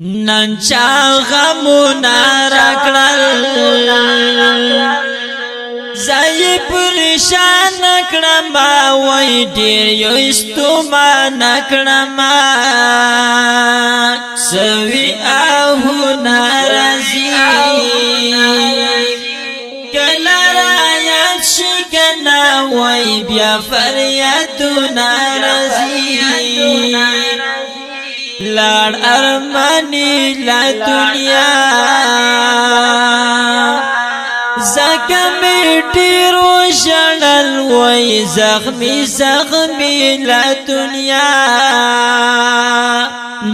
ننچا غمونا رکڑل زی پریشان نکڑما وی دیر یوستو ما نکڑما سوی آہو نارزی کلا رایت شکنا وی بیا فریادو نارزی لار ارمانی لا دنیا زخمی ڈیرو شنل وی زخمی لا دنیا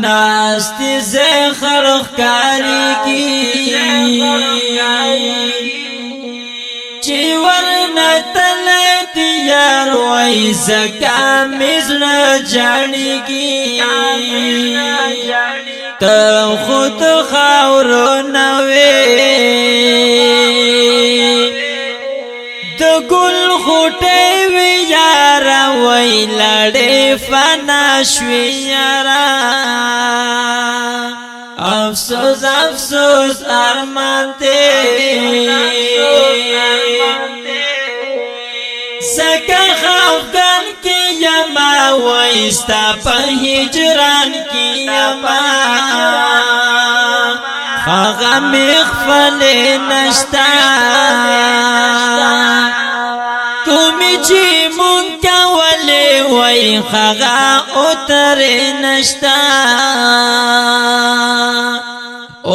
ناستی زخرخ کاری کی چی ورنتل دیار وی زکامی زر جانی کی تا خود خاورو نوی دا گل خوٹی وی یارا وی لڑی فنا شوی یارا افسوس افسوس ارمان تے سکا خفگان کی یما ویستا پا ہجران کی یما خاغم اخفل نشتا کمی چی منکا ولی وی خاغا اتر نشتا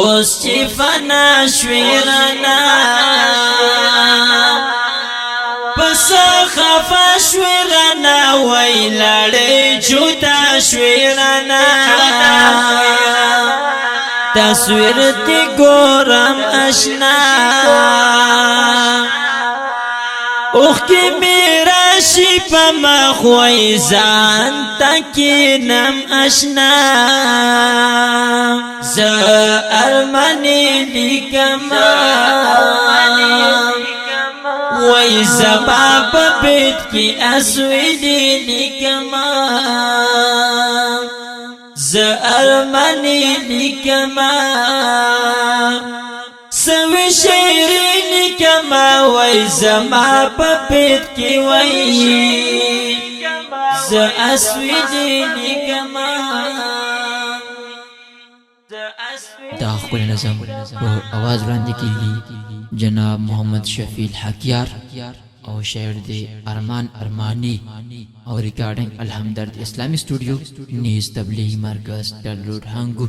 اس چی فنا شویرنا پس خفا شویرنا وی لڑی جوتا شویرنا تصویر تی گورم اشنا اوخ کی میرا شیپا مخوی زان تکینم اشنا ز ارمانی لیکما وی زباب بیت کی اسویلی لیکما ز ارمانی لیکما سوی شیری لیکما وی زما پپیت کی وی ز اسویلی لیکما دا خپل نظم په आवाज وړاندې کیږي جناب محمد شفیع الحکیار او شاعر دی ارمان ارمانی او ریکارڈنگ الحمدرد اسلامی اسٹوڈیو نیز تبلیغی مرکز ٹل روڈ ہنگور